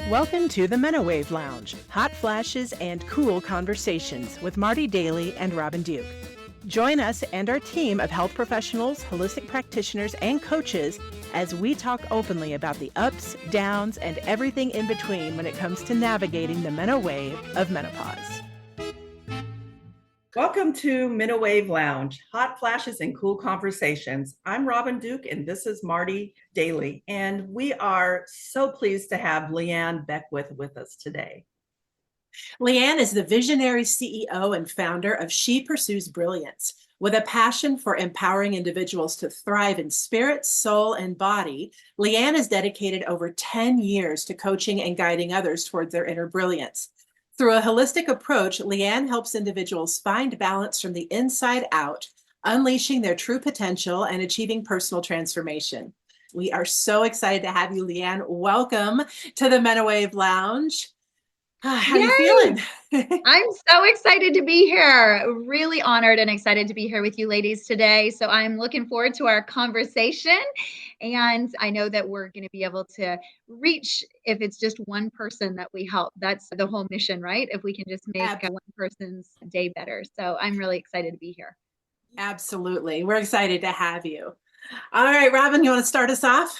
Welcome to the Menowave Lounge, hot flashes and cool conversations with Marti Daly and Robin Duke. Join us and our team of health professionals, holistic practitioners, and coaches as we talk openly about the ups, downs, and everything in between when it comes to navigating the Menowave of menopause. Welcome to Menowave Lounge, hot flashes and cool conversations. I'm Robin Duke and this is Marti Daly, and we are so pleased to have LeeAnn Beckwith with us today. LeeAnn is the visionary CEO and founder of She Pursues Brilliance. With a passion for empowering individuals to thrive in spirit, soul, and body, LeeAnn has dedicated over 10 years to coaching and guiding others towards their inner brilliance. Through a holistic approach, LeeAnn helps individuals find balance from the inside out, unleashing their true potential and achieving personal transformation. We are so excited to have you, LeeAnn. Welcome to the Menowave Lounge. How are you feeling? I'm so excited to be here. Really honored and excited to be here with you ladies today. So I'm looking forward to our conversation. And I know that we're going to be able to reach, if it's just one person that we help. That's the whole mission, right? If we can just make one person's day better. So I'm really excited to be here. Absolutely. We're excited to have you. All right, Robin, you want to start us off?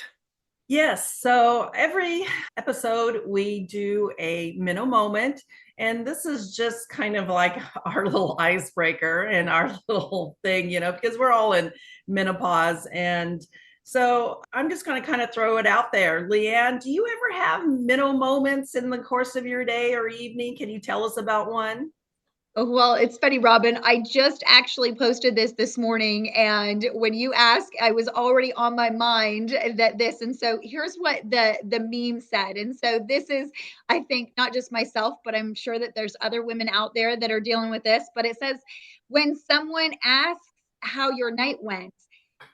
Yes, so every episode we do a Meno moment, and this is just kind of like our little icebreaker and our little thing, because we're all in menopause. And so I'm just going to kind of throw it out there. LeeAnn, do you ever have Meno moments in the course of your day or evening? Can you tell us about one? Well, it's funny, Robin. I just actually posted this morning, and when you asked, I was already on my mind that this. And so here's what the meme said. And so this is, I think, not just myself, but I'm sure that there's other women out there that are dealing with this. But it says, when someone asks how your night went,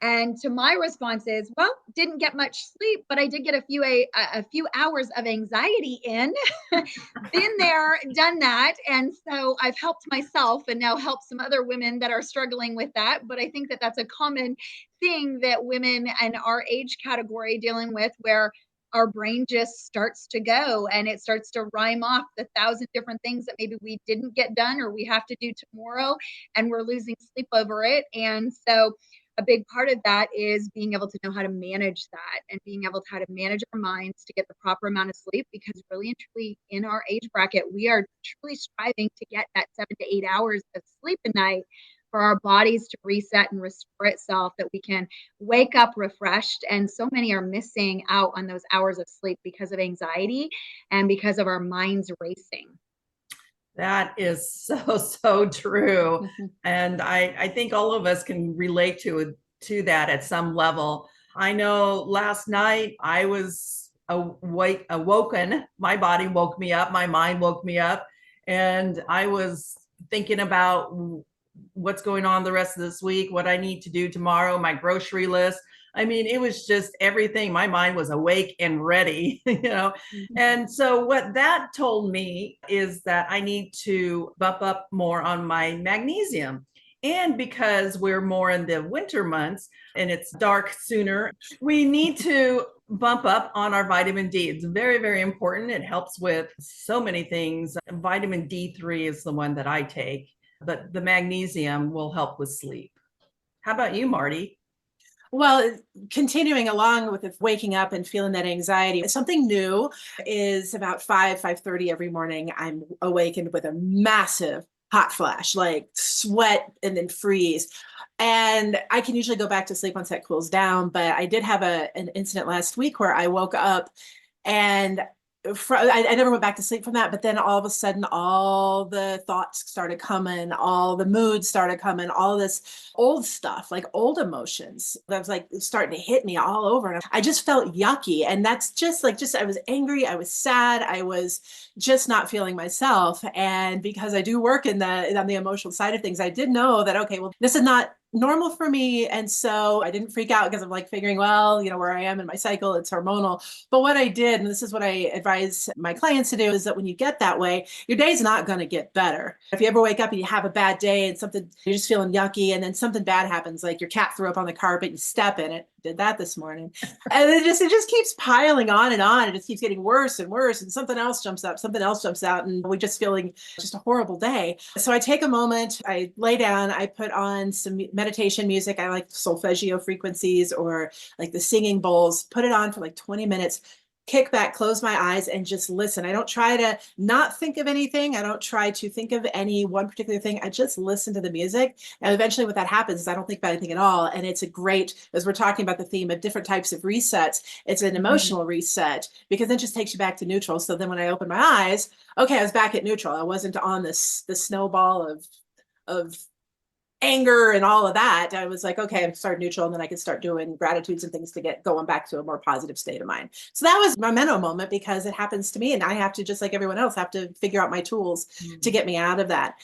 and to my response is, well, didn't get much sleep, but I did get a few hours of anxiety in. Been there, done that. And so I've helped myself and now help some other women that are struggling with that. But I think that that's a common thing that women in our age category dealing with, where our brain just starts to go and it starts to rhyme off the 1,000 different things that maybe we didn't get done or we have to do tomorrow, and we're losing sleep over it. And so a big part of that is being able to know how to manage that and being able to how to manage our minds to get the proper amount of sleep, because really and truly in our age bracket, we are truly striving to get that 7 to 8 hours of sleep a night for our bodies to reset and restore itself, that we can wake up refreshed. And so many are missing out on those hours of sleep because of anxiety and because of our minds racing. That is so true. And I think all of us can relate to that at some level. I know last night I was awoken. My body woke me up. My mind woke me up. And I was thinking about what's going on the rest of this week, what I need to do tomorrow, my grocery list. I mean, it was just everything. My mind was awake and ready, And so what that told me is that I need to bump up more on my magnesium. And because we're more in the winter months and it's dark sooner, we need to bump up on our vitamin D. It's very, very important. It helps with so many things. Vitamin D3 is the one that I take, but the magnesium will help with sleep. How about you, Marti? Well, continuing along with waking up and feeling that anxiety, something new is about 5:30 every morning. I'm awakened with a massive hot flash, like sweat and then freeze. And I can usually go back to sleep once that cools down. But I did have an incident last week where I woke up and I never went back to sleep from that, but then all of a sudden, all the thoughts started coming, all the moods started coming, all this old stuff, like old emotions that was like starting to hit me all over. And I just felt yucky. And that's just I was angry. I was sad. I was just not feeling myself. And because I do work on the emotional side of things, I did know that, okay, well, this is not normal for me. And so I didn't freak out because I'm like figuring, well, where I am in my cycle, it's hormonal. But what I did, and this is what I advise my clients to do, is that when you get that way, your day's not going to get better. If you ever wake up and you have a bad day and you're just feeling yucky, and then something bad happens, like your cat threw up on the carpet, you step in it, did that this morning. And it just keeps piling on and on. It just keeps getting worse and worse. And something else jumps up, something else jumps out. And we just feeling just a horrible day. So I take a moment, I lay down, I put on some meditation music. I like solfeggio frequencies or like the singing bowls, put it on for like 20 minutes. Kick back, close my eyes, and just listen. I don't try to not think of anything. I don't try to think of any one particular thing. I just listen to the music. And eventually what that happens is I don't think about anything at all. And it's a great, as we're talking about the theme of different types of resets, it's an emotional reset because it just takes you back to neutral. So then when I open my eyes, okay, I was back at neutral. I wasn't on the snowball of anger and all of that. I was like, okay, I start neutral, and then I can start doing gratitudes and things to get going back to a more positive state of mind. So that was my Menno moment because it happens to me, and I have to, just like everyone else, have to figure out my tools to get me out of that.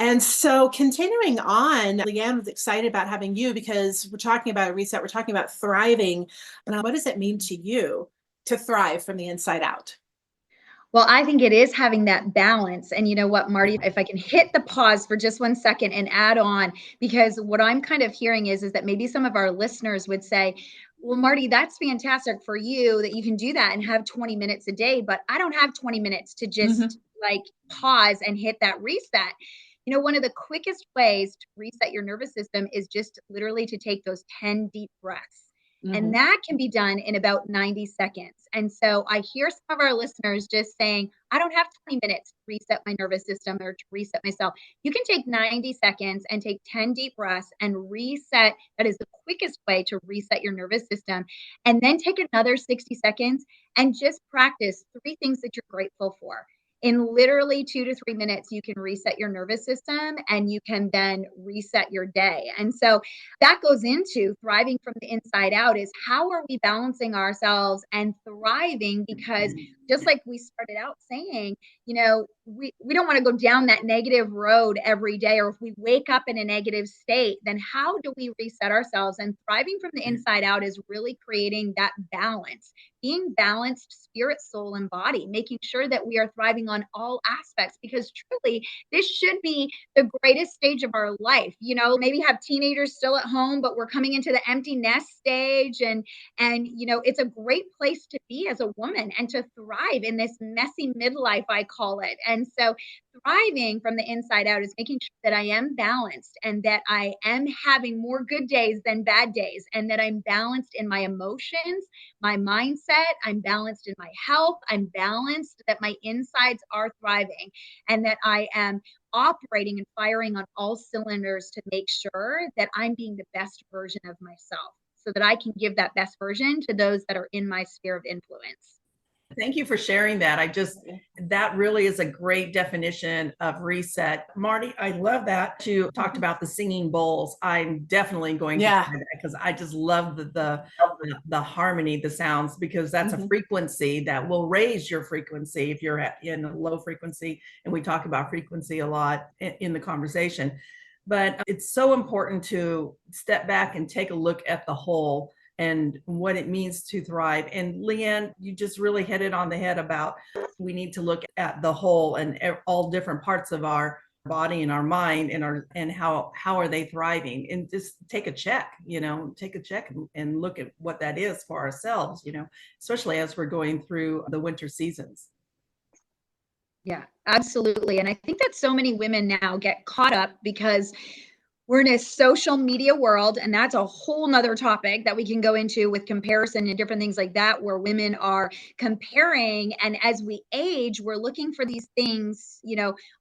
And so continuing on, LeeAnn was excited about having you because we're talking about a reset. We're talking about thriving. But what does it mean to you to thrive from the inside out? Well, I think it is having that balance. And you know what, Marti, if I can hit the pause for just 1 second and add on, because what I'm kind of hearing is that maybe some of our listeners would say, well, Marti, that's fantastic for you that you can do that and have 20 minutes a day, but I don't have 20 minutes to just like pause and hit that reset. You know, one of the quickest ways to reset your nervous system is just literally to take those 10 deep breaths. And that can be done in about 90 seconds. And so I hear some of our listeners just saying, I don't have 20 minutes to reset my nervous system or to reset myself. You can take 90 seconds and take 10 deep breaths and reset. That is the quickest way to reset your nervous system. And then take another 60 seconds and just practice 3 things that you're grateful for. In literally 2 to 3 minutes, you can reset your nervous system and you can then reset your day. And so that goes into thriving from the inside out is how are we balancing ourselves and thriving? Because just like we started out saying, you know, we don't want to go down that negative road every day, or if we wake up in a negative state, then how do we reset ourselves? And thriving from the inside out is really creating that balance, being balanced spirit, soul, and body, making sure that we are thriving on all aspects, because truly this should be the greatest stage of our life. You know, maybe have teenagers still at home, but we're coming into the empty nest stage, and you know, it's a great place to be as a woman and to thrive in this messy midlife, I call it. And so thriving from the inside out is making sure that I am balanced and that I am having more good days than bad days, and that I'm balanced in my emotions, my mindset, I'm balanced in my health, I'm balanced, that my insides are thriving, and that I am operating and firing on all cylinders to make sure that I'm being the best version of myself so that I can give that best version to those that are in my sphere of influence. Thank you for sharing that. That really is a great definition of reset. Marti, I love that you talked about the singing bowls. I'm definitely going to try that because I just love the harmony, the sounds, because that's a frequency that will raise your frequency if you're in a low frequency. And we talk about frequency a lot in the conversation. But it's so important to step back and take a look at the whole and what it means to thrive. And LeeAnn, you just really hit it on the head about we need to look at the whole and all different parts of our body and our mind and how are they thriving, and just take a check, and look at what that is for ourselves, especially as we're going through the winter seasons. Yeah, absolutely. And I think that so many women now get caught up because we're in a social media world, and that's a whole nother topic that we can go into with comparison and different things like that, where women are comparing. And as we age, we're looking for these things.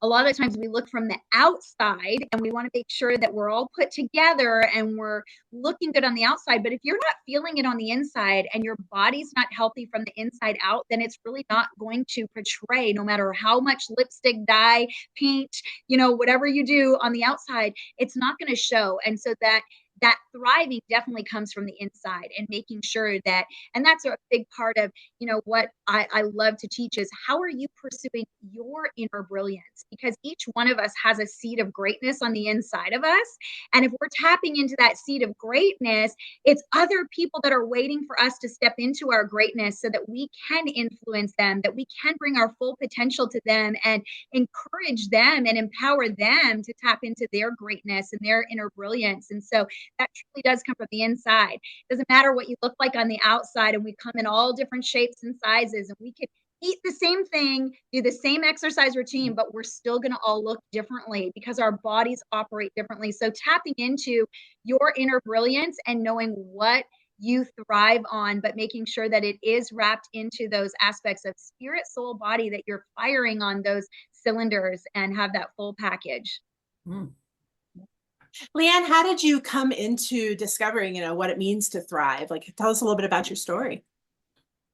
A lot of times we look from the outside and we want to make sure that we're all put together and we're looking good on the outside. But if you're not feeling it on the inside and your body's not healthy from the inside out, then it's really not going to portray, no matter how much lipstick, dye, paint, whatever you do on the outside, it's not going to show. And so that thriving definitely comes from the inside, and making sure that, and that's a big part of, what I love to teach is how are you pursuing your inner brilliance? Because each one of us has a seed of greatness on the inside of us. And if we're tapping into that seed of greatness, it's other people that are waiting for us to step into our greatness so that we can influence them, that we can bring our full potential to them and encourage them and empower them to tap into their greatness and their inner brilliance. And so that truly does come from the inside. It doesn't matter what you look like on the outside, and we come in all different shapes and sizes, and we can eat the same thing, do the same exercise routine, but we're still going to all look differently because our bodies operate differently. So tapping into your inner brilliance and knowing what you thrive on, but making sure that it is wrapped into those aspects of spirit, soul, body, that you're firing on those cylinders and have that full package. Mm. LeeAnn, how did you come into discovering, what it means to thrive? Like, tell us a little bit about your story.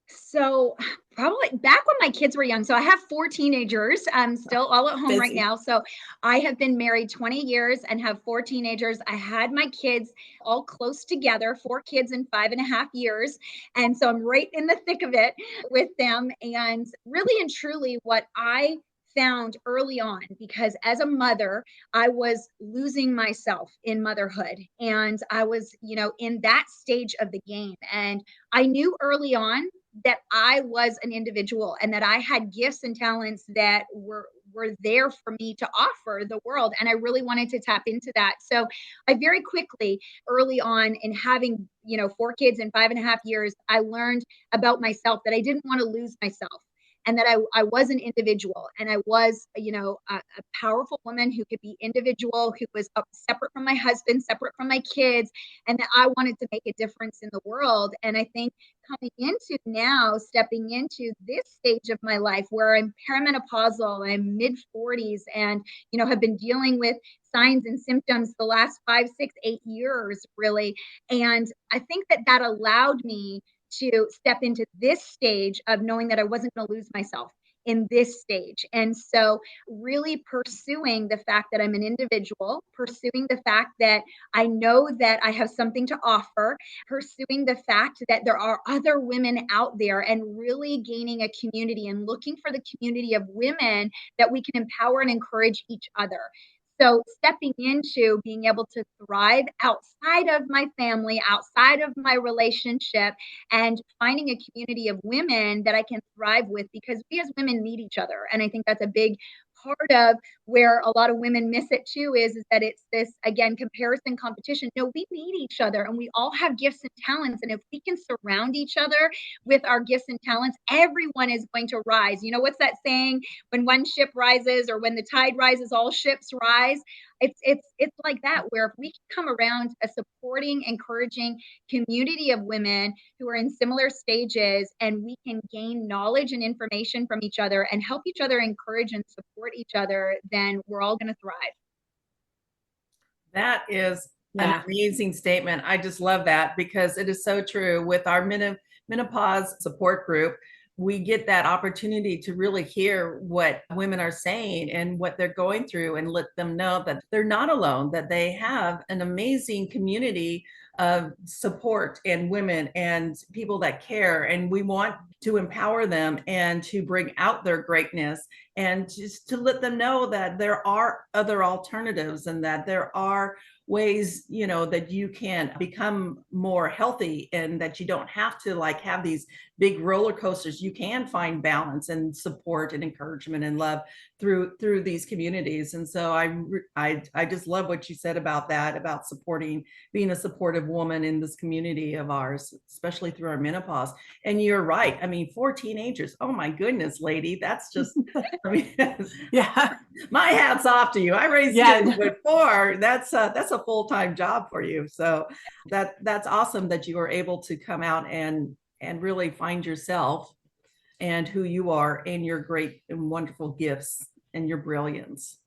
So probably back when my kids were young. So I have 4 teenagers. I'm still all at home right Busy. now. So I have been married 20 years and have 4 teenagers. I had my kids all close together, 4 kids in 5.5 years. And so I'm right in the thick of it with them. And really and truly what I found early on, because as a mother, I was losing myself in motherhood. And I was, in that stage of the game. And I knew early on that I was an individual and that I had gifts and talents that were there for me to offer the world. And I really wanted to tap into that. So I very quickly, early on in having, 4 kids in 5.5 years, I learned about myself that I didn't want to lose myself. And that I was an individual, and I was, a powerful woman who could be individual, who was separate from my husband, separate from my kids, and that I wanted to make a difference in the world. And I think coming into now, stepping into this stage of my life where I'm perimenopausal, I'm mid 40s, and, have been dealing with signs and symptoms the last 5, 6, 8 years, really. And I think that allowed me to step into this stage of knowing that I wasn't going to lose myself in this stage. And so really pursuing the fact that I'm an individual, pursuing the fact that I know that I have something to offer, pursuing the fact that there are other women out there, and really gaining a community and looking for the community of women that we can empower and encourage each other. So stepping into being able to thrive outside of my family, outside of my relationship, and finding a community of women that I can thrive with, because we as women need each other. And I think that's a big part of where a lot of women miss it too, is that it's this, again, comparison, competition. No, we need each other, and we all have gifts and talents. And if we can surround each other with our gifts and talents, everyone is going to rise. What's that saying? When one ship rises, or when the tide rises, all ships rise. It's like that, where if we can come around a supporting, encouraging community of women who are in similar stages, and we can gain knowledge and information from each other and help each other encourage and support each other, then we're all going to thrive. That is an amazing statement. I just love that, because it is so true. With our menopause support group, we get that opportunity to really hear what women are saying and what they're going through, and let them know that they're not alone, that they have an amazing community of support and women and people that care. And we want to empower them and to bring out their greatness, and just to let them know that there are other alternatives, and that there are ways, that you can become more healthy, and that you don't have to have these big roller coasters. You can find balance and support and encouragement and love through these communities. And so I just love what you said about that, about being a supportive woman in this community of ours, especially through our menopause. And you're right. 4 teenagers. Oh my goodness, lady. That's just, Yeah. my hat's off to you. I raised kids with 4. That's a full-time job for you. So that's awesome that you were able to come out and really find yourself and who you are, and your great and wonderful gifts and your brilliance.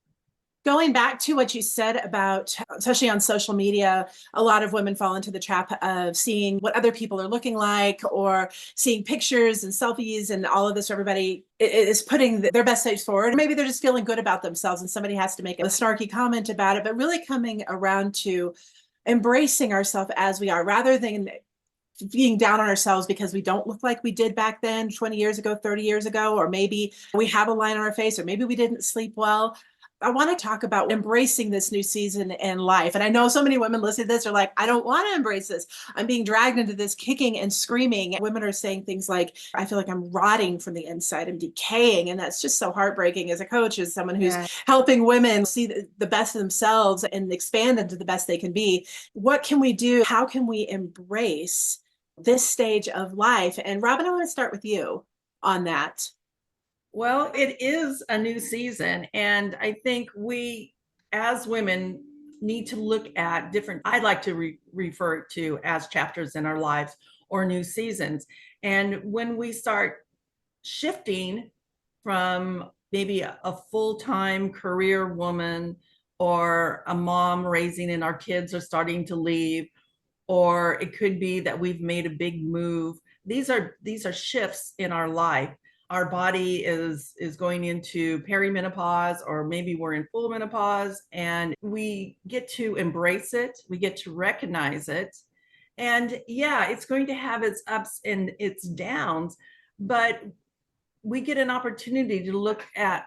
Going back to what you said about, especially on social media, a lot of women fall into the trap of seeing what other people are looking like, or seeing pictures and selfies and all of this. Everybody is putting their best face forward. Maybe they're just feeling good about themselves, and somebody has to make a snarky comment about it, but really coming around to embracing ourselves as we are, rather than being down on ourselves because we don't look like we did back then, 20 years ago, 30 years ago, or maybe we have a line on our face, or maybe we didn't sleep well. I want to talk about embracing this new season in life. And I know so many women listening to this are like, I don't want to embrace this. I'm being dragged into this kicking and screaming. Women are saying things like, I feel like I'm rotting from the inside, I'm decaying. And that's just so heartbreaking as a coach, as someone who's helping women see the best of themselves and expand into the best they can be. What can we do? How can we embrace this stage of life? And Robin, I want to start with you on that. Well, it is a new season. And I think we, as women, need to look at different, I like to refer to as chapters in our lives or new seasons. And when we start shifting from maybe a full-time career woman or a mom raising and our kids are starting to leave, or it could be that we've made a big move. These are shifts in our life. Our body is going into perimenopause, or maybe we're in full menopause, and we get to embrace it. We get to recognize it. And yeah, it's going to have its ups and its downs, but we get an opportunity to look at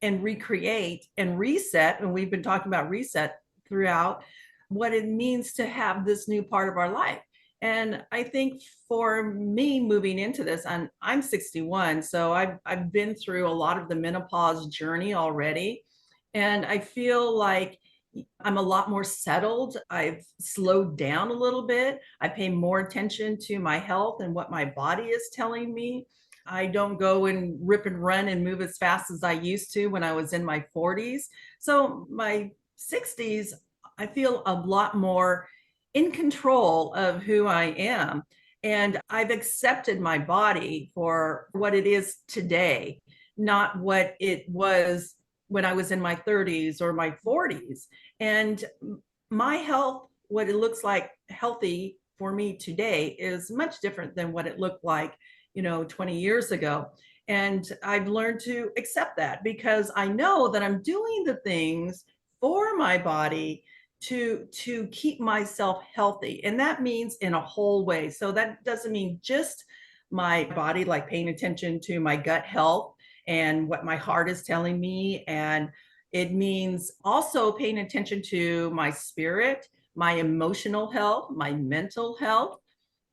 and recreate and reset. And we've been talking about reset throughout, what it means to have this new part of our life. And I think for me moving into this, and I'm 61, so I've been through a lot of the menopause journey already. And I feel like I'm a lot more settled. I've slowed down a little bit. I pay more attention to my health and what my body is telling me. I don't go and rip and run and move as fast as I used to when I was in my 40s. So my 60s, I feel a lot more in control of who I am. And I've accepted my body for what it is today, not what it was when I was in my 30s or my 40s. And my health, what it looks like healthy for me today, is much different than what it looked like 20 years ago. And I've learned to accept that, because I know that I'm doing the things for my body to keep myself healthy. And that means in a whole way. So that doesn't mean just my body, like paying attention to my gut health and what my heart is telling me. And it means also paying attention to my spirit, my emotional health, my mental health,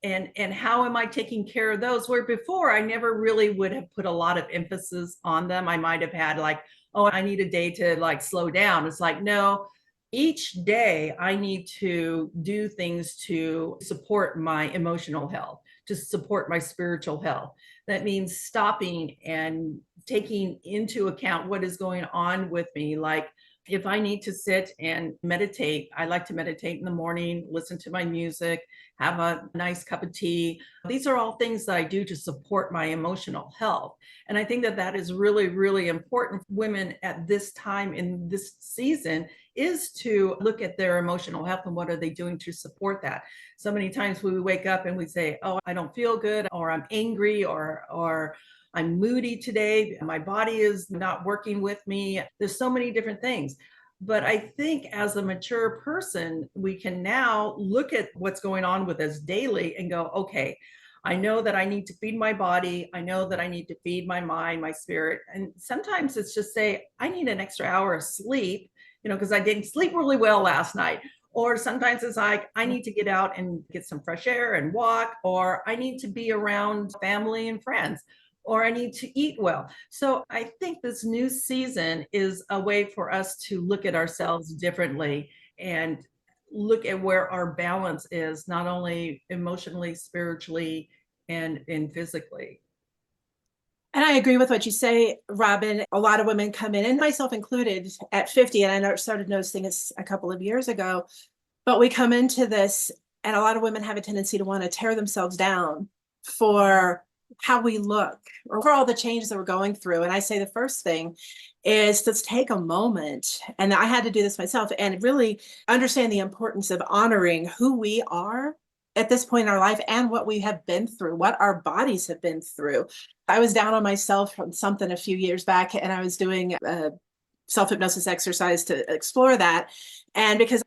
and how am I taking care of those, where before I never really would have put a lot of emphasis on them. I might have had like, oh, I need a day to like slow down. It's like, no, each day I need to do things to support my emotional health, to support my spiritual health. That means stopping and taking into account what is going on with me. Like if I need to sit and meditate, I like to meditate in the morning, listen to my music, have a nice cup of tea. These are all things that I do to support my emotional health. And I think that that is really, really important for women at this time in this season, is to look at their emotional health and what are they doing to support that. So many times we wake up and we say, oh, I don't feel good, or I'm angry, or I'm moody today. My body is not working with me. There's so many different things. But I think as a mature person, we can now look at what's going on with us daily and go, okay, I know that I need to feed my body. I know that I need to feed my mind, my spirit. And sometimes it's just say, I need an extra hour of sleep, because I didn't sleep really well last night. Or sometimes it's like, I need to get out and get some fresh air and walk, or I need to be around family and friends, or I need to eat well. So I think this new season is a way for us to look at ourselves differently and look at where our balance is, not only emotionally, spiritually, and physically. And I agree with what you say, Robin. A lot of women come in, and myself included, at 50, and I started noticing this a couple of years ago, but we come into this, and a lot of women have a tendency to want to tear themselves down for how we look or for all the changes that we're going through. And I say the first thing is let's take a moment, and I had to do this myself, and really understand the importance of honoring who we are at this point in our life and what we have been through, what our bodies have been through. I was down on myself from something a few years back, and I was doing a self-hypnosis exercise to explore that. And because,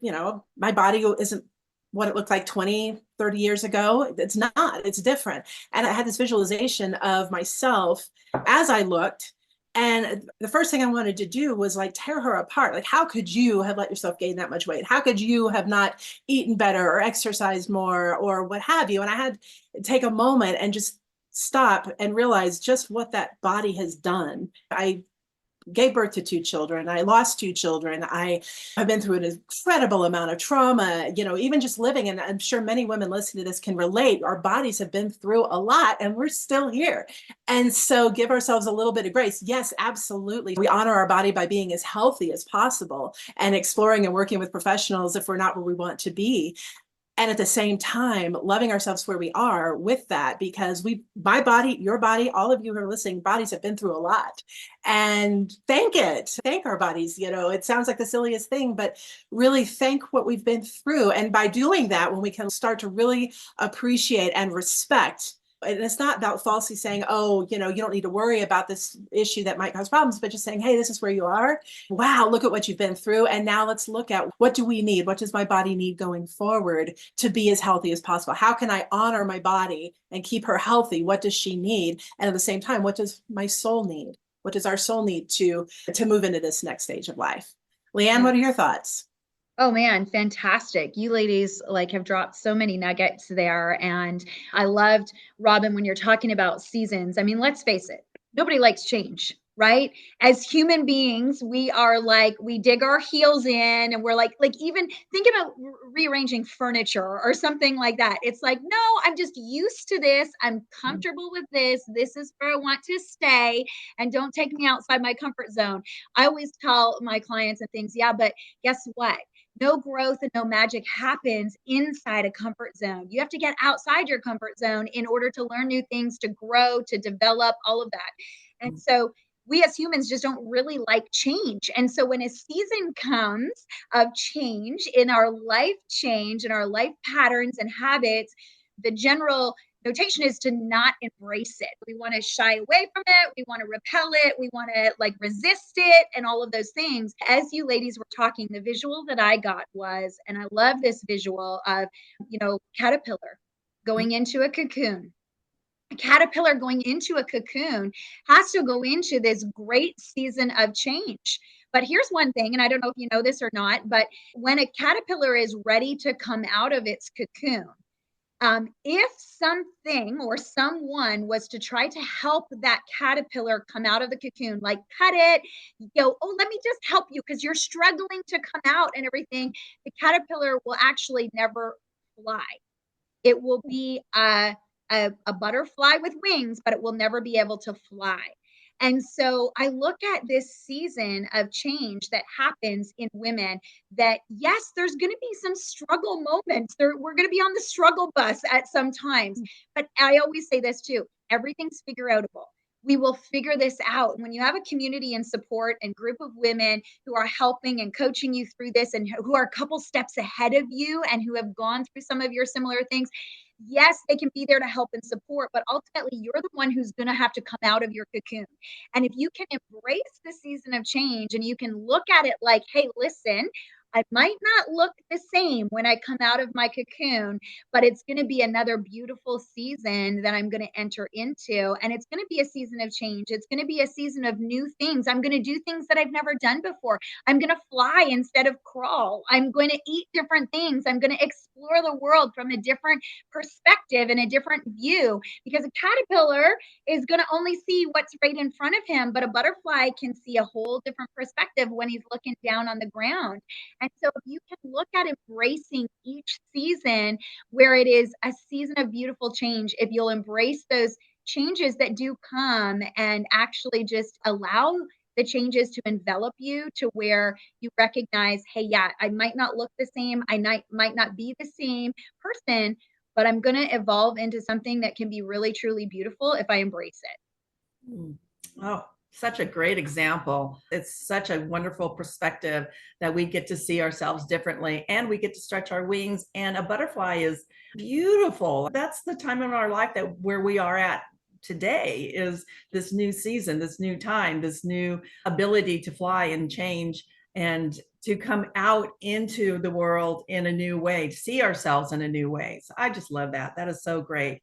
my body isn't what it looked like 20, 30 years ago. It's not, it's different. And I had this visualization of myself as I looked, And the first thing I wanted to do was like tear her apart. Like, how could you have let yourself gain that much weight? How could you have not eaten better or exercised more or what have you? And I had to take a moment and just stop and realize just what that body has done. I gave birth to 2 children. I lost 2 children. I have been through an incredible amount of trauma, even just living. And I'm sure many women listening to this can relate. Our bodies have been through a lot and we're still here. And so give ourselves a little bit of grace. Yes, absolutely. We honor our body by being as healthy as possible and exploring and working with professionals if we're not where we want to be. And at the same time, loving ourselves where we are with that, because my body, your body, all of you who are listening, bodies have been through a lot. And thank our bodies. It sounds like the silliest thing, but really thank what we've been through. And by doing that, when we can start to really appreciate and respect, and it's not about falsely saying, oh, you don't need to worry about this issue that might cause problems, but just saying, hey, this is where you are. Wow, look at what you've been through. And now let's look at, what do we need? What does my body need going forward to be as healthy as possible? How can I honor my body and keep her healthy? What does she need? And at the same time, what does my soul need? What does our soul need to move into this next stage of life? LeeAnn, what are your thoughts? Oh man, fantastic. You ladies have dropped so many nuggets there. And I loved, Robin, when you're talking about seasons. I mean, let's face it, nobody likes change, right? As human beings, we are we dig our heels in and we're even think about rearranging furniture or something like that. It's like, no, I'm just used to this. I'm comfortable with this. This is where I want to stay, and don't take me outside my comfort zone. I always tell my clients and things, yeah, but guess what? No growth and no magic happens inside a comfort zone. You have to get outside your comfort zone in order to learn new things, to grow, to develop, all of that. And so we as humans just don't really like change. And so when a season comes of change in our life, change in our life patterns and habits, the general notation is to not embrace it. We want to shy away from it. We want to repel it. We want to resist it and all of those things. As you ladies were talking, the visual that I got was, and I love this visual of, caterpillar going into a cocoon. A caterpillar going into a cocoon has to go into this great season of change. But here's one thing, and I don't know if you know this or not, but when a caterpillar is ready to come out of its cocoon, if something or someone was to try to help that caterpillar come out of the cocoon, like cut it, oh, let me just help you because you're struggling to come out and everything, the caterpillar will actually never fly. It will be a butterfly with wings, but it will never be able to fly. And so I look at this season of change that happens in women that, yes, there's going to be some struggle moments. We're going to be on the struggle bus at some times. But I always say this too, everything's figure outable. We will figure this out. When you have a community and support and group of women who are helping and coaching you through this and who are a couple steps ahead of you and who have gone through some of your similar things, yes, they can be there to help and support, but ultimately you're the one who's going to have to come out of your cocoon. And if you can embrace the season of change and you can look at it like, hey, listen, I might not look the same when I come out of my cocoon, but it's going to be another beautiful season that I'm going to enter into. And it's going to be a season of change. It's going to be a season of new things. I'm going to do things that I've never done before. I'm going to fly instead of crawl. I'm going to eat different things. I'm going to explore the world from a different perspective and a different view, because a caterpillar is going to only see what's right in front of him, but a butterfly can see a whole different perspective when he's looking down on the ground. And so if you can look at embracing each season where it is a season of beautiful change, if you'll embrace those changes that do come and actually just allow the changes to envelop you to where you recognize, hey, yeah, I might not look the same. I might not be the same person, but I'm going to evolve into something that can be really, truly beautiful if I embrace it. Oh, such a great example. It's such a wonderful perspective that we get to see ourselves differently and we get to stretch our wings. And a butterfly is beautiful. That's the time in our life that where we are at today is this new season, this new time, this new ability to fly and change and to come out into the world in a new way, to see ourselves in a new way. So I just love that. That is so great.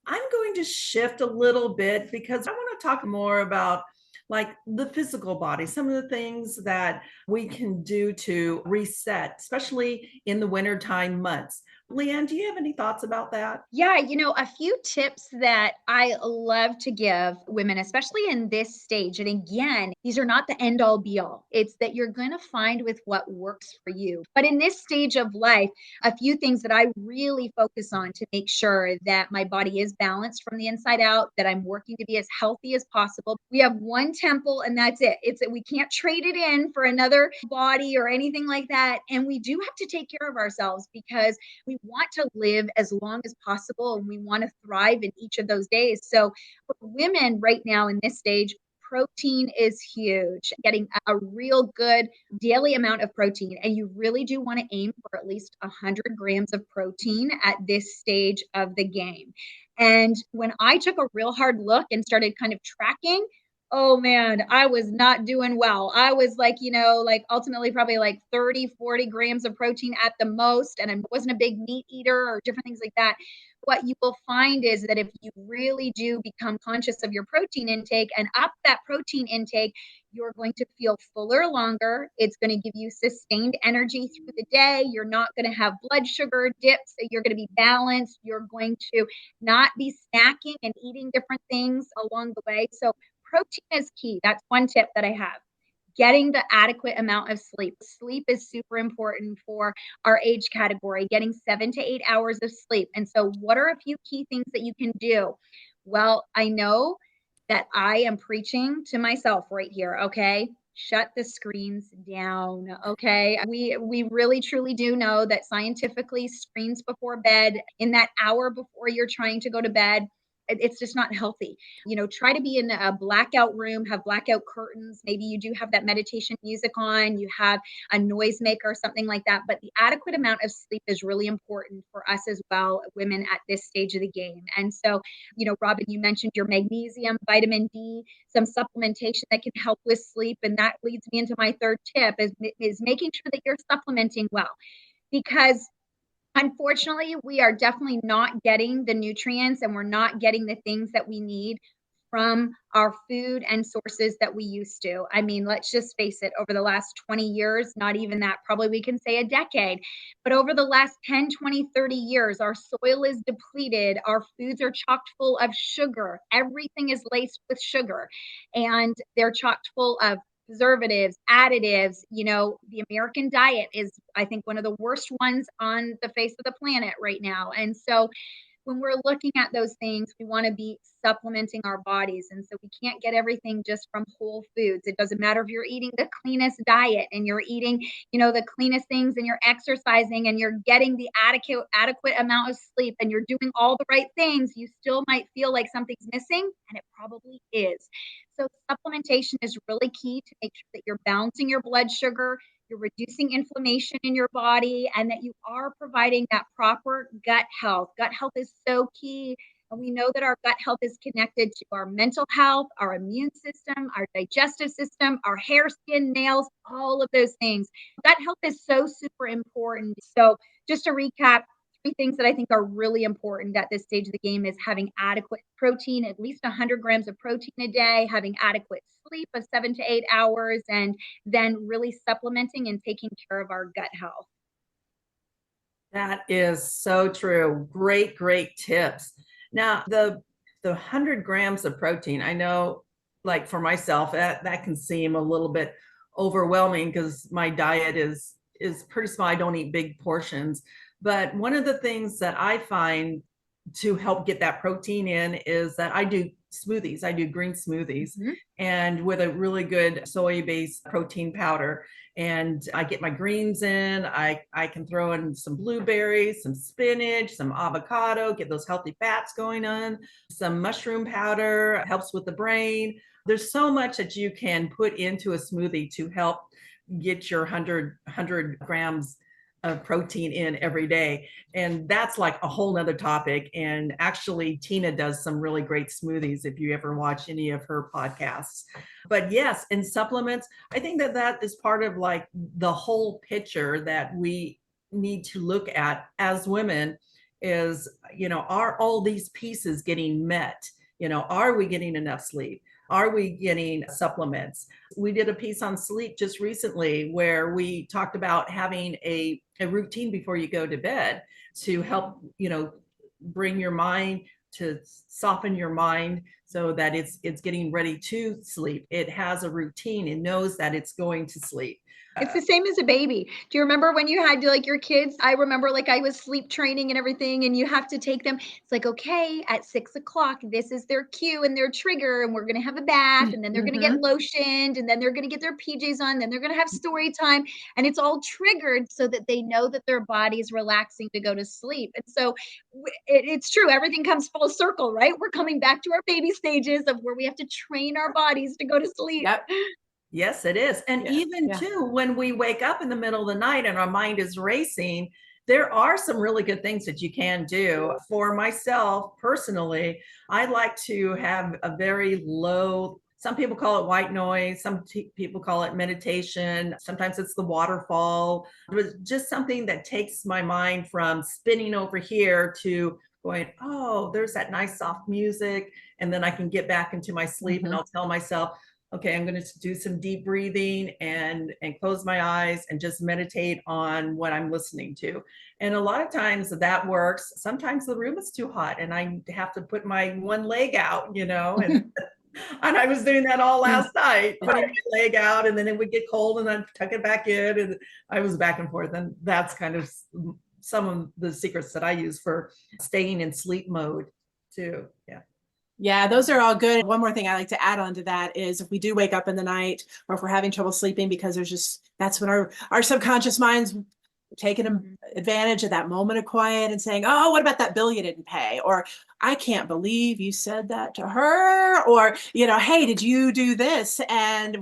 I'm going to shift a little bit because I want to talk more about like the physical body, some of the things that we can do to reset, especially in the wintertime months. LeeAnn, do you have any thoughts about that? Yeah, a few tips that I love to give women, especially in this stage. And again, these are not the end all be all. It's that you're going to find with what works for you. But in this stage of life, a few things that I really focus on to make sure that my body is balanced from the inside out, that I'm working to be as healthy as possible. We have one temple and that's it. It's that we can't trade it in for another body or anything like that. And we do have to take care of ourselves because we want to live as long as possible and we want to thrive in each of those days. So for women right now in this stage, protein is huge. Getting a real good daily amount of protein. And you really do want to aim for at least 100 grams of protein at this stage of the game. And when I took a real hard look and started kind of tracking, oh man, I was not doing well. I was like, like ultimately probably like 30, 40 grams of protein at the most. And I wasn't a big meat eater or different things like that. What you will find is that if you really do become conscious of your protein intake and up that protein intake, you're going to feel fuller longer. It's going to give you sustained energy through the day. You're not going to have blood sugar dips. You're going to be balanced. You're going to not be snacking and eating different things along the way. So protein is key. That's one tip that I have. Getting the adequate amount of sleep. Sleep is super important for our age category, getting 7 to 8 hours of sleep. And so, what are a few key things that you can do? Well, I know that I am preaching to myself right here. Okay. Shut the screens down. Okay. We really truly do know that scientifically screens before bed, in that hour before you're trying to go to bed, it's just not healthy. Try to be in a blackout room, have blackout curtains. Maybe you do have that meditation music on, you have a noisemaker or something like that. But the adequate amount of sleep is really important for us as well, women at this stage of the game. And so, Robin, you mentioned your magnesium, vitamin D, some supplementation that can help with sleep. And that leads me into my third tip is making sure that you're supplementing well. Because unfortunately, we are definitely not getting the nutrients and we're not getting the things that we need from our food and sources that we used to. I mean, let's just face it, over the last 20 years, not even that, probably we can say a decade, but over the last 10, 20, 30 years, our soil is depleted. Our foods are chocked full of sugar. Everything is laced with sugar and they're chocked full of preservatives, additives. The American diet is, I think, one of the worst ones on the face of the planet right now. And so when we're looking at those things, we want to be supplementing our bodies. And so we can't get everything just from whole foods. It doesn't matter if you're eating the cleanest diet and you're eating, the cleanest things and you're exercising and you're getting the adequate amount of sleep and you're doing all the right things, you still might feel like something's missing, and it probably is. So supplementation is really key to make sure that you're balancing your blood sugar, you're reducing inflammation in your body, and that you are providing that proper gut health. Gut health is so key. And we know that our gut health is connected to our mental health, our immune system, our digestive system, our hair, skin, nails, all of those things. Gut health is so super important. So just to recap, three things that I think are really important at this stage of the game is having adequate protein, at least 100 grams of protein a day, having adequate sleep of 7 to 8 hours, and then really supplementing and taking care of our gut health. That is so true. Great, great tips. Now, the 100 grams of protein, I know, like for myself, that can seem a little bit overwhelming because my diet is pretty small. I don't eat big portions. But one of the things that I find to help get that protein in is that I do smoothies. I do green smoothies and with a really good soy-based protein powder. And I get my greens in. I can throw in some blueberries, some spinach, some avocado, get those healthy fats going on. Some mushroom powder helps with the brain. There's so much that you can put into a smoothie to help get your 100 grams of protein in every day. And that's like a whole nother topic. And actually, Tina does some really great smoothies if you ever watch any of her podcasts. But yes, and supplements, I think that is part of like the whole picture that we need to look at as women is, are all these pieces getting met? Are we getting enough sleep? Are we getting supplements? We did a piece on sleep just recently where we talked about having a routine before you go to bed to help, bring your mind, to soften your mind so that it's getting ready to sleep. It has a routine. It knows that it's going to sleep. It's the same as a baby. Do you remember when you had like your kids? I remember like I was sleep training and everything, and you have to take them. It's like, okay, at 6 o'clock, this is their cue and their trigger, and we're going to have a bath, and then they're going to get lotioned, and then they're going to get their PJs on, then they're going to have story time. And it's all triggered so that they know that their body is relaxing to go to sleep. And so it's true. Everything comes full circle, right? We're coming back to our baby stages of where we have to train our bodies to go to sleep. Yep. Yes, it is. And even too, when we wake up in the middle of the night and our mind is racing, there are some really good things that you can do. For myself personally, I like to have a very low, some people call it white noise, some people call it meditation. Sometimes it's the waterfall. It was just something that takes my mind from spinning over here to going, oh, there's that nice soft music. And then I can get back into my sleep and I'll tell myself, okay, I'm going to do some deep breathing and close my eyes and just meditate on what I'm listening to. And a lot of times that works. Sometimes the room is too hot and I have to put my one leg out, and and I was doing that all last night, putting my leg out, and then it would get cold and then tuck it back in. And I was back and forth. And that's kind of some of the secrets that I use for staying in sleep mode too. Yeah. Yeah, those are all good. One more thing I like to add on to that is if we do wake up in the night or if we're having trouble sleeping because that's when our subconscious mind's taking advantage of that moment of quiet and saying, oh, what about that bill you didn't pay? Or I can't believe you said that to her. Or, hey, did you do this? And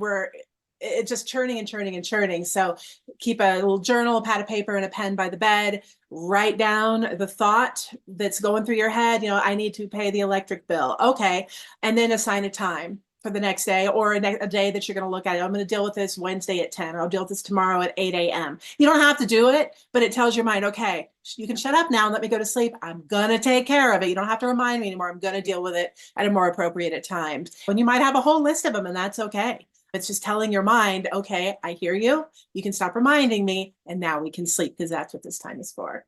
it's just churning and churning and churning. So keep a little journal, a pad of paper and a pen by the bed, write down the thought that's going through your head. I need to pay the electric bill. Okay. And then assign a time for the next day or a day that you're going to look at it. I'm going to deal with this Wednesday at 10, or I'll deal with this tomorrow at 8 a.m. You don't have to do it, but it tells your mind, okay, you can shut up now and let me go to sleep. I'm going to take care of it. You don't have to remind me anymore. I'm going to deal with it at a more appropriate at times. When you might have a whole list of them, and that's okay. It's just telling your mind, okay, I hear you. You can stop reminding me, and now we can sleep, because that's what this time is for.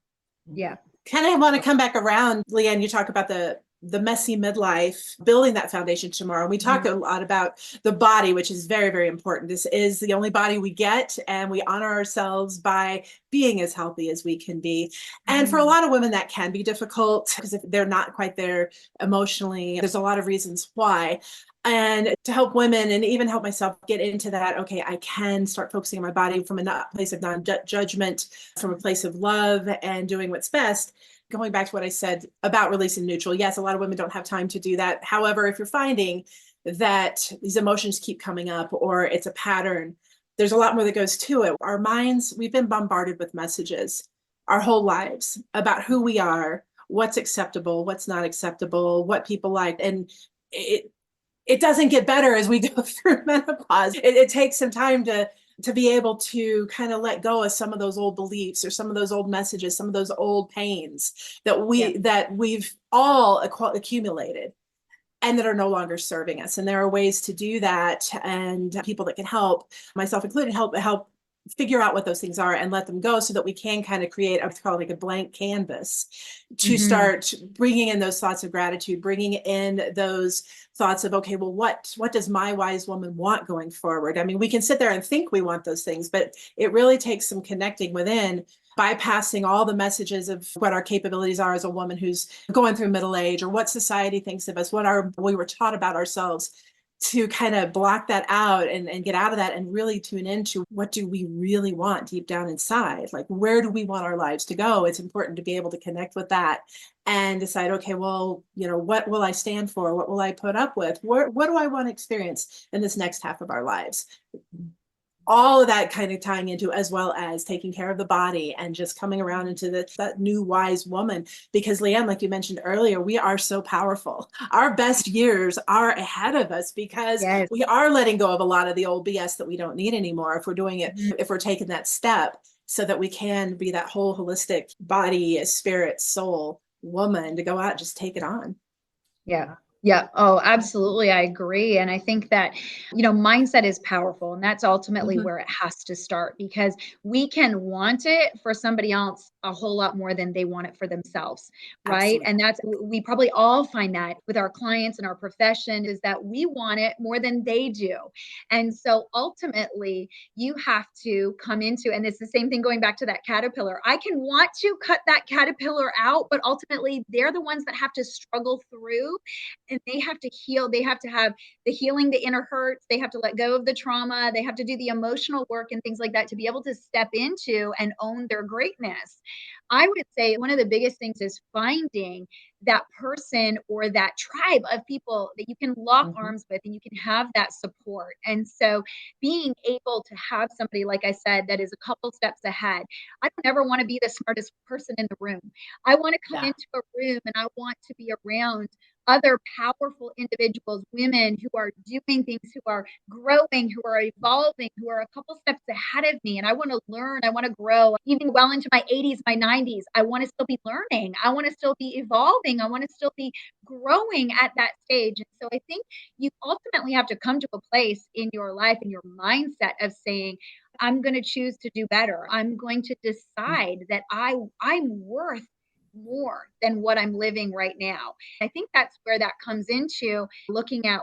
Yeah. Kind of want to come back around, LeeAnn, you talk about the messy midlife, building that foundation tomorrow. We talk a lot about the body, which is very, very important. This is the only body we get, and we honor ourselves by being as healthy as we can be. And for a lot of women, that can be difficult because if they're not quite there emotionally, there's a lot of reasons why. And to help women and even help myself get into that, okay, I can start focusing on my body from a place of non-judgment, from a place of love and doing what's best. Going back to what I said about releasing neutral. Yes, a lot of women don't have time to do that. However, if you're finding that these emotions keep coming up or it's a pattern, there's a lot more that goes to it. Our minds, we've been bombarded with messages our whole lives about who we are, what's acceptable, what's not acceptable, what people like. And it doesn't get better as we go through menopause. It takes some time to be able to kind of let go of some of those old beliefs or some of those old messages, some of those old pains that we've all accumulated and that are no longer serving us. And there are ways to do that, and people that can help, myself included, help figure out what those things are and let them go so that we can kind of create, I would call it like a blank canvas to start bringing in those thoughts of gratitude, bringing in those thoughts of, okay, well, what does my wise woman want going forward? I mean, we can sit there and think we want those things, but it really takes some connecting within, bypassing all the messages of what our capabilities are as a woman who's going through middle age, or what society thinks of us, we were taught about ourselves, to kind of block that out and get out of that and really tune into what do we really want deep down inside? Like, where do we want our lives to go? It's important to be able to connect with that and decide, okay, well, what will I stand for? What will I put up with? What do I want to experience in this next half of our lives? All of that kind of tying into, as well as taking care of the body and just coming around into that new wise woman. Because LeeAnn, like you mentioned earlier, we are so powerful. Our best years are ahead of us because we are letting go of a lot of the old BS that we don't need anymore. If we're doing it, if we're taking that step so that we can be that whole holistic body, spirit, soul woman to go out and just take it on. Yeah. Yeah. Oh, absolutely. I agree. And I think that, mindset is powerful. And that's ultimately Mhm. where it has to start, because we can want it for somebody else a whole lot more than they want it for themselves. Right. Absolutely. And we probably all find that with our clients and our profession, is that we want it more than they do. And so ultimately, you have to come into, and it's the same thing going back to that caterpillar. I can want to cut that caterpillar out, but ultimately, they're the ones that have to struggle through, and they have to heal. They have to have the healing, the inner hurts. They have to let go of the trauma. They have to do the emotional work and things like that to be able to step into and own their greatness. I would say one of the biggest things is finding that person or that tribe of people that you can lock Mhm. arms with and you can have that support. And so being able to have somebody, like I said, that is a couple steps ahead. I don't ever want to be the smartest person in the room. I want to come Yeah. into a room and I want to be around other powerful individuals, women who are doing things, who are growing, who are evolving, who are a couple steps ahead of me. And I want to learn, I want to grow, even well into my 80s, my 90s. I want to still be learning. I want to still be evolving. I want to still be growing at that stage. And so I think you ultimately have to come to a place in your life and your mindset of saying, I'm going to choose to do better. I'm going to decide that I'm worth more than what I'm living right now. I think that's where that comes into looking at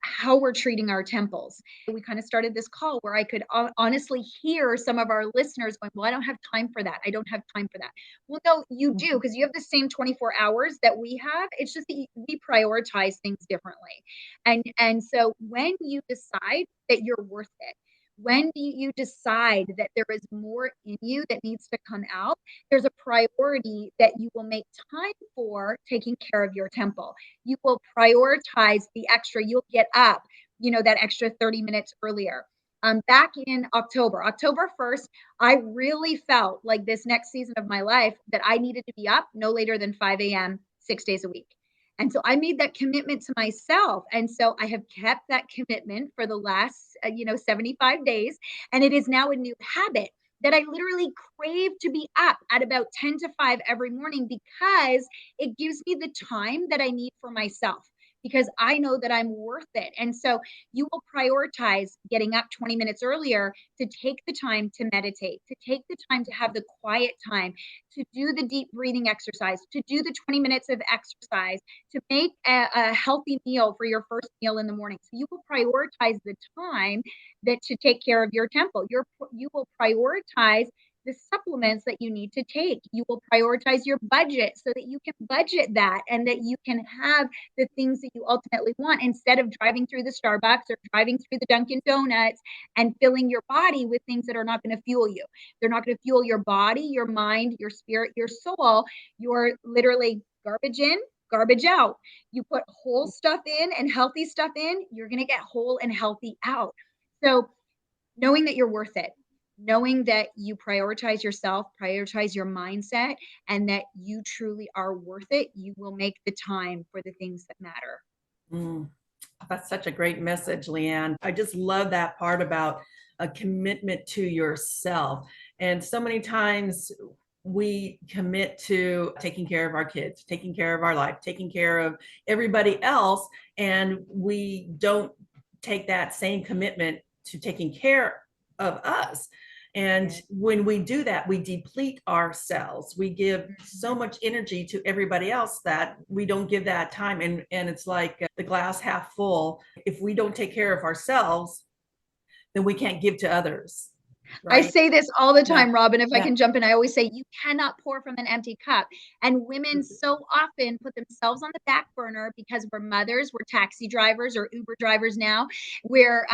how we're treating our temples. We kind of started this call where I could honestly hear some of our listeners going, well, I don't have time for that. I don't have time for that. Well, no, you do, Mhm. because you have the same 24 hours that we have. It's just that we prioritize things differently. And so when you decide that you're worth it, when you decide that there is more in you that needs to come out, there's a priority that you will make time for taking care of your temple. You will prioritize the extra. You'll get up, that extra 30 minutes earlier. Back in October 1st, I really felt like this next season of my life that I needed to be up no later than 5 a.m., 6 days a week. And so I made that commitment to myself. And so I have kept that commitment for the last, 75 days. And it is now a new habit that I literally crave to be up at about 10 to 5 every morning, because it gives me the time that I need for myself, because I know that I'm worth it. And so you will prioritize getting up 20 minutes earlier to take the time to meditate, to take the time to have the quiet time, to do the deep breathing exercise, to do the 20 minutes of exercise, to make a healthy meal for your first meal in the morning. So you will prioritize the time that to take care of your temple. You will prioritize the supplements that you need to take. You will prioritize your budget so that you can budget that and that you can have the things that you ultimately want, instead of driving through the Starbucks or driving through the Dunkin' Donuts and filling your body with things that are not going to fuel you. They're not going to fuel your body, your mind, your spirit, your soul. You're literally garbage in, garbage out. You put whole stuff in and healthy stuff in, you're going to get whole and healthy out. So knowing that you're worth it, knowing that you prioritize yourself, prioritize your mindset, and that you truly are worth it, you will make the time for the things that matter. Mm. That's such a great message, LeeAnn. I just love that part about a commitment to yourself. And so many times we commit to taking care of our kids, taking care of our life, taking care of everybody else, and we don't take that same commitment to taking care of us. And when we do that, we deplete ourselves. We give so much energy to everybody else that we don't give that time. And it's like the glass half full. If we don't take care of ourselves, then we can't give to others. I Right? say this all the Yeah. time, Robin, if I Yeah. can jump in. I always say you cannot pour from an empty cup. And women so often put themselves on the back burner because we're mothers, we're taxi drivers or Uber drivers now. We're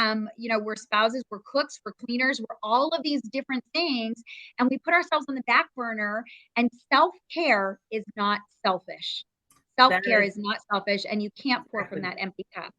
spouses, we're cooks, we're cleaners, we're all of these different things. And we put ourselves on the back burner, and self-care is not selfish. That Self-care is is not selfish, and you can't pour from exactly. that empty cup.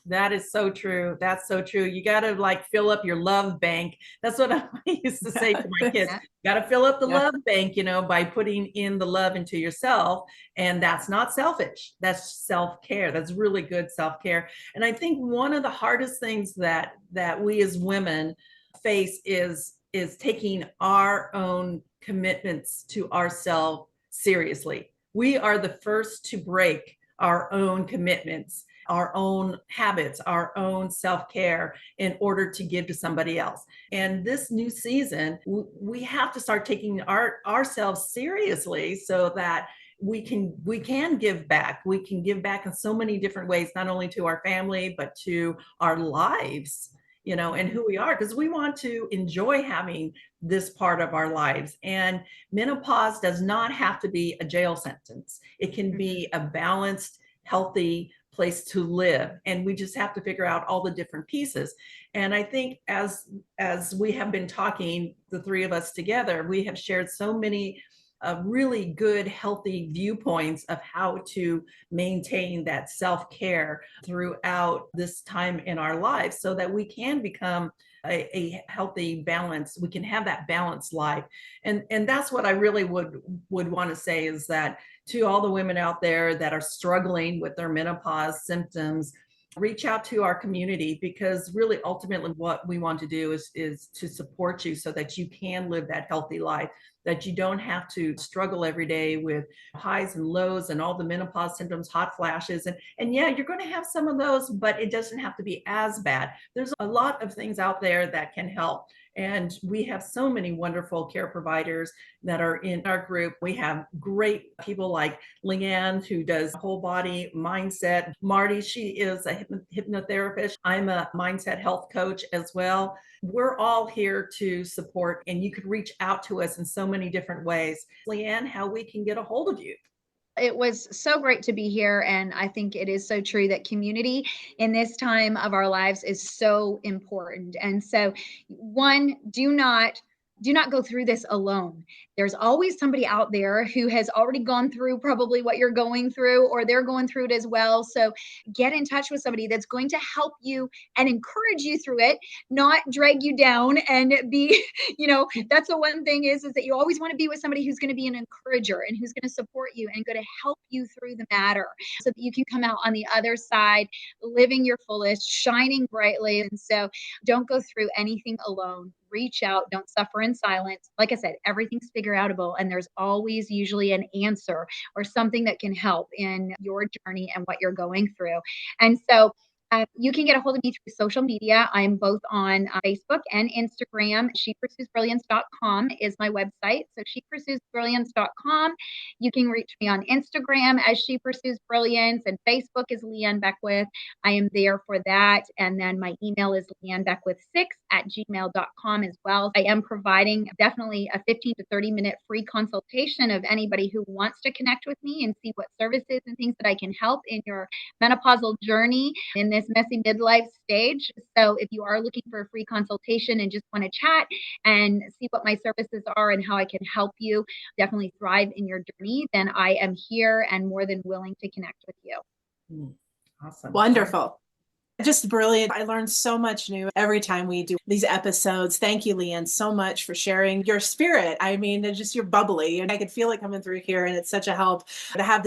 That is so true. That's so true. You got to like fill up your love bank. That's what I used to say to my kids. Yes. Got to fill up the Yeah. love bank, by putting in the love into yourself. And that's not selfish. That's self-care. That's really good self-care. And I think one of the hardest things that we as women face is taking our own commitments to ourselves seriously. We are the first to break our own commitments. our own habits, our own self-care in order to give to somebody else. And this new season, we have to start taking ourselves seriously so that we can give back. We can give back in so many different ways, not only to our family, but to our lives, and who we are, because we want to enjoy having this part of our lives. And menopause does not have to be a jail sentence. It can be a balanced, healthy place to live. And we just have to figure out all the different pieces. And I think as we have been talking, the three of us together, we have shared so many really good, healthy viewpoints of how to maintain that self-care throughout this time in our lives so that we can become a healthy balance. We can have that balanced life. And that's what I really would want to say, is that to all the women out there that are struggling with their menopause symptoms, reach out to our community, because really ultimately what we want to do is to support you so that you can live that healthy life, that you don't have to struggle every day with highs and lows and all the menopause symptoms, hot flashes. And yeah, you're going to have some of those, but it doesn't have to be as bad. There's a lot of things out there that can help. And we have so many wonderful care providers that are in our group. We have great people like LeeAnn, who does whole body mindset. Marti, she is a hypnotherapist. I'm a mindset health coach as well. We're all here to support, and you could reach out to us in so many different ways. LeeAnn, how we can get a hold of you? It was so great to be here. And I think it is so true that community in this time of our lives is so important. And so, one, do not go through this alone. There's always somebody out there who has already gone through probably what you're going through, or they're going through it as well. So get in touch with somebody that's going to help you and encourage you through it, not drag you down and be, that's the one thing is that you always want to be with somebody who's going to be an encourager and who's going to support you and going to help you through the matter so that you can come out on the other side, living your fullest, shining brightly. And so don't go through anything alone. Reach out, don't suffer in silence. Like I said, everything's figure outable, and there's always usually an answer or something that can help in your journey and what you're going through. And so you can get a hold of me through social media. I'm both on Facebook and Instagram. ShePursuesBrilliance.com is my website. So ShePursuesBrilliance.com. You can reach me on Instagram as She Pursues Brilliance, and Facebook is LeeAnn Beckwith. I am there for that. And then my email is leeannbeckwith6@gmail.com as well. I am providing definitely a 15 to 30 minute free consultation of anybody who wants to connect with me and see what services and things that I can help in your menopausal journey in this messy midlife stage. So if you are looking for a free consultation and just want to chat and see what my services are and how I can help you definitely thrive in your journey, then I am here and more than willing to connect with you. Awesome. Wonderful. Just brilliant. I learned so much new every time we do these episodes. Thank you, LeeAnn, so much for sharing your spirit. I mean, just you're bubbly, and I could feel it coming through here. And it's such a help to have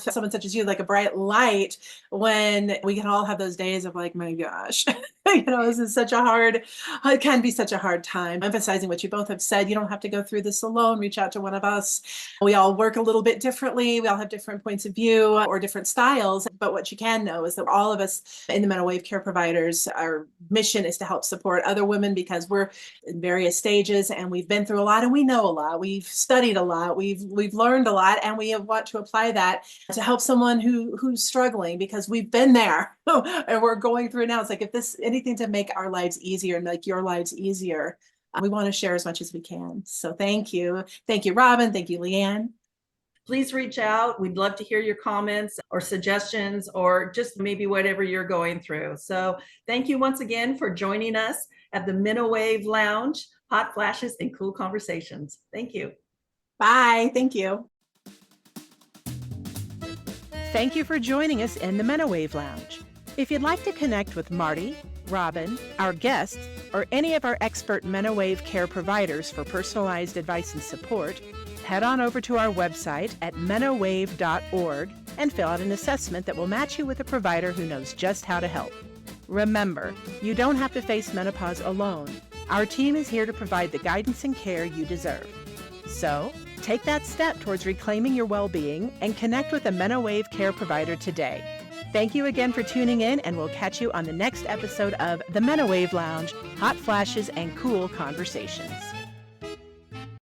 someone such as you, like a bright light, when we can all have those days of like, my gosh, this is it can be such a hard time. Emphasizing what you both have said, you don't have to go through this alone. Reach out to one of us. We all work a little bit differently. We all have different points of view or different styles. But what you can know is that all of us in the Menowave care providers, our mission is to help support other women, because we're in various stages and we've been through a lot and we know a lot. We've studied a lot. We've learned a lot, and we want to apply that to help someone who's struggling, because we've been there and we're going through it now. It's like, if this anything to make our lives easier and make your lives easier, we want to share as much as we can. So thank you. Thank you, Robin. Thank you, LeeAnn. Please reach out. We'd love to hear your comments or suggestions, or just maybe whatever you're going through. So thank you once again for joining us at the Menowave Lounge, hot flashes and cool conversations. Thank you. Bye. Thank you. Thank you for joining us in the Menowave Lounge. If you'd like to connect with Marti, Robin, our guests, or any of our expert Menowave care providers for personalized advice and support, head on over to our website at menowave.org and fill out an assessment that will match you with a provider who knows just how to help. Remember, you don't have to face menopause alone. Our team is here to provide the guidance and care you deserve. So, take that step towards reclaiming your well-being and connect with a Menowave care provider today. Thank you again for tuning in, and we'll catch you on the next episode of the Menowave Lounge, Hot Flashes and Cool Conversations.